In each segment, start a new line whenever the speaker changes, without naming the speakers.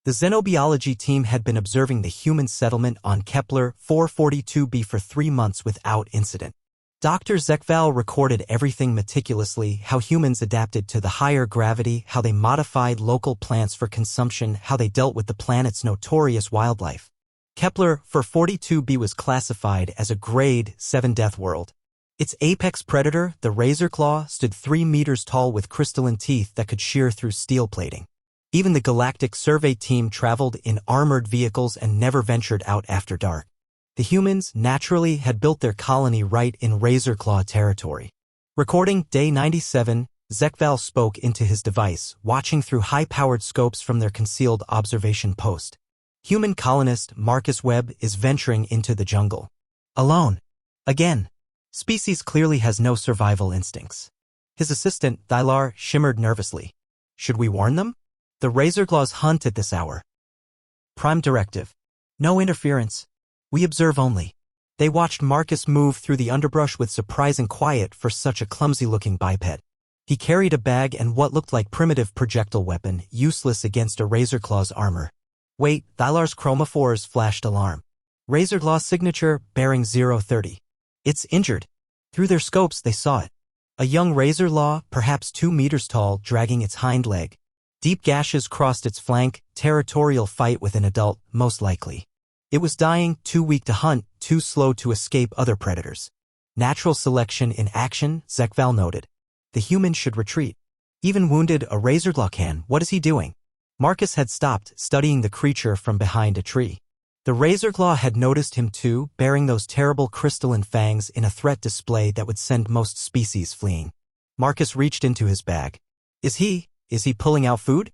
The xenobiology team had been observing the human settlement on Kepler 442b for 3 months without incident. Dr. Zekval recorded everything meticulously: how humans adapted to the higher gravity, how they modified local plants for consumption, how they dealt with the planet's notorious wildlife. Kepler 442b was classified as a Grade 7 death world. Its apex predator, the razorclaw, stood 3 meters tall with crystalline teeth that could shear through steel plating. Even the Galactic Survey team traveled in armored vehicles and never ventured out after dark. The humans, naturally, had built their colony right in razorclaw territory. Recording day 97, Zekval spoke into his device, watching through high-powered scopes from their concealed observation post. Human colonist Marcus Webb is venturing into the jungle. Alone. Again. Species clearly has no survival instincts. His assistant, Thylar, shimmered nervously. Should we warn them? The razorclaws hunt at this hour. Prime directive. No interference. We observe only. They watched Marcus move through the underbrush with surprising quiet for such a clumsy-looking biped. He carried a bag and what looked like primitive projectile weapon, useless against a razorclaw's armor. Wait, Thylar's chromophores flashed alarm. Razorclaw signature, bearing 030. It's injured. Through their scopes they saw it. A young razorclaw, perhaps 2 meters tall, dragging its hind leg. Deep gashes crossed its flank, territorial fight with an adult, most likely. It was dying, too weak to hunt, too slow to escape other predators. Natural selection in action, Zekval noted. The human should retreat. Even wounded, a razorclaw can. What is he doing? Marcus had stopped, studying the creature from behind a tree. The razorclaw had noticed him too, bearing those terrible crystalline fangs in a threat display that would send most species fleeing. Marcus reached into his bag. Is he pulling out food?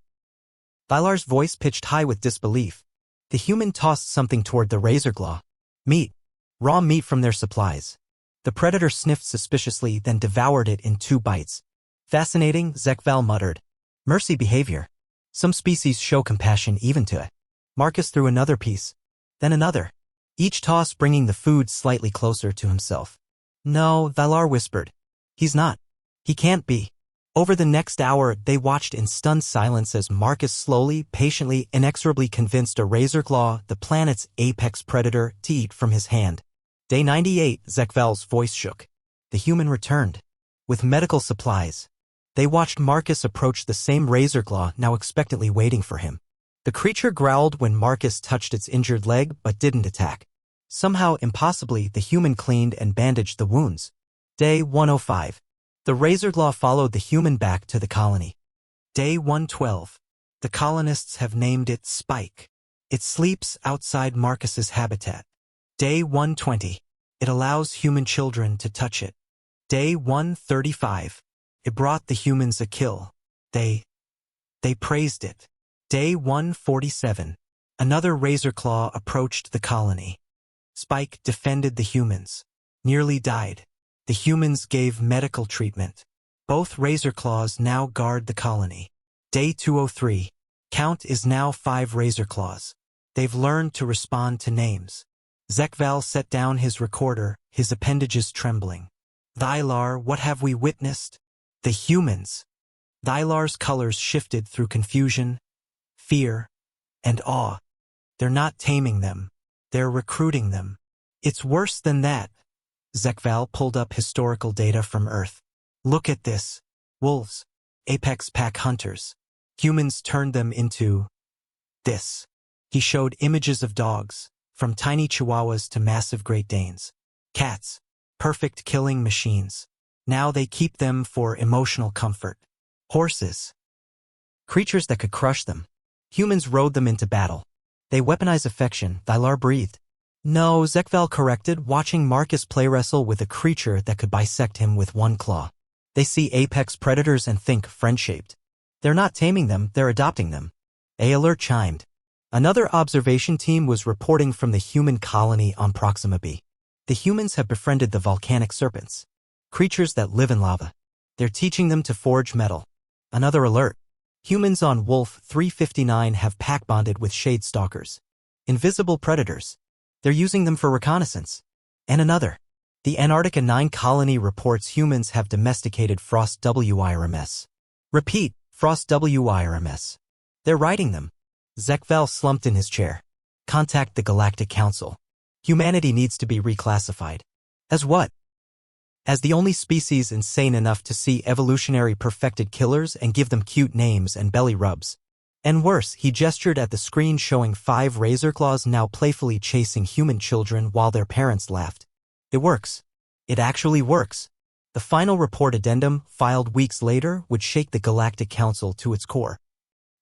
Thylar's voice pitched high with disbelief. The human tossed something toward the razorclaw. Meat. Raw meat from their supplies. The predator sniffed suspiciously, then devoured it in 2 bites. Fascinating, Zekval muttered. Mercy behavior. Some species show compassion even to it. Marcus threw another piece. Then another. Each toss bringing the food slightly closer to himself. No, Thylar whispered. He's not. He can't be. Over the next hour, they watched in stunned silence as Marcus slowly, patiently, inexorably convinced a razorclaw, the planet's apex predator, to eat from his hand. Day 98, Zekval's voice shook. The human returned. With medical supplies. They watched Marcus approach the same razorclaw, now expectantly waiting for him. The creature growled when Marcus touched its injured leg, but didn't attack. Somehow, impossibly, the human cleaned and bandaged the wounds. Day 105. The razorclaw followed the human back to the colony. Day 112. The colonists have named it Spike. It sleeps outside Marcus's habitat. Day 120. It allows human children to touch it. Day 135. It brought the humans a kill. They praised it. Day 147. Another razorclaw approached the colony. Spike defended the humans. Nearly died. The humans gave medical treatment. Both razorclaws now guard the colony. Day 203. Count is now 5 razorclaws. They've learned to respond to names. Zekval set down his recorder, his appendages trembling. Thylar, what have we witnessed? The humans. Thylar's colors shifted through confusion, fear, and awe. They're not taming them. They're recruiting them. It's worse than that. Zekval pulled up historical data from Earth. Look at this. Wolves. Apex pack hunters. Humans turned them into this. He showed images of dogs, from tiny chihuahuas to massive Great Danes. Cats. Perfect killing machines. Now they keep them for emotional comfort. Horses. Creatures that could crush them. Humans rode them into battle. They weaponize affection, Thylar breathed. No, Zekval corrected, watching Marcus play wrestle with a creature that could bisect him with 1 claw. They see apex predators and think friend-shaped. They're not taming them, they're adopting them. A alert chimed. Another observation team was reporting from the human colony on Proxima b. The humans have befriended the volcanic serpents. Creatures that live in lava. They're teaching them to forge metal. Another alert. Humans on Wolf 359 have pack-bonded with shade stalkers. Invisible predators. They're using them for reconnaissance. And another. The Antarctica 9 colony reports humans have domesticated Frost WIRMS. Repeat, Frost WIRMS. They're riding them. Zekvel slumped in his chair. Contact the Galactic Council. Humanity needs to be reclassified. As what? As the only species insane enough to see evolutionary perfected killers and give them cute names and belly rubs. And worse, he gestured at the screen showing 5 razorclaws now playfully chasing human children while their parents laughed. It works. It actually works. The final report addendum, filed weeks later, would shake the Galactic Council to its core.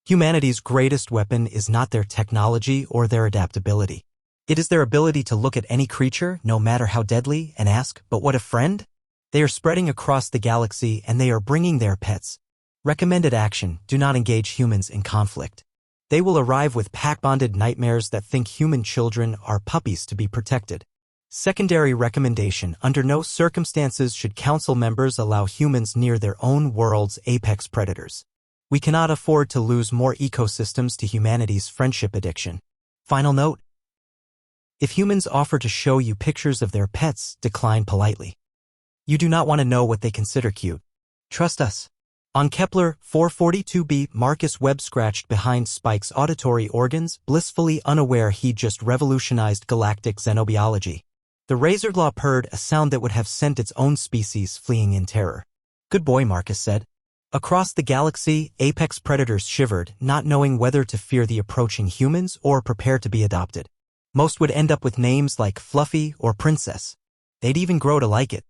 Humanity's greatest weapon is not their technology or their adaptability. It is their ability to look at any creature, no matter how deadly, and ask, "But what a friend?" They are spreading across the galaxy and they are bringing their pets. Recommended action: do not engage humans in conflict. They will arrive with pack-bonded nightmares that think human children are puppies to be protected. Secondary recommendation: under no circumstances should council members allow humans near their own world's apex predators. We cannot afford to lose more ecosystems to humanity's friendship addiction. Final note: if humans offer to show you pictures of their pets, decline politely. You do not want to know what they consider cute. Trust us. On Kepler 442b, Marcus Webb scratched behind Spike's auditory organs, blissfully unaware he'd just revolutionized galactic xenobiology. The razorclaw purred, a sound that would have sent its own species fleeing in terror. Good boy, Marcus said. Across the galaxy, apex predators shivered, not knowing whether to fear the approaching humans or prepare to be adopted. Most would end up with names like Fluffy or Princess. They'd even grow to like it.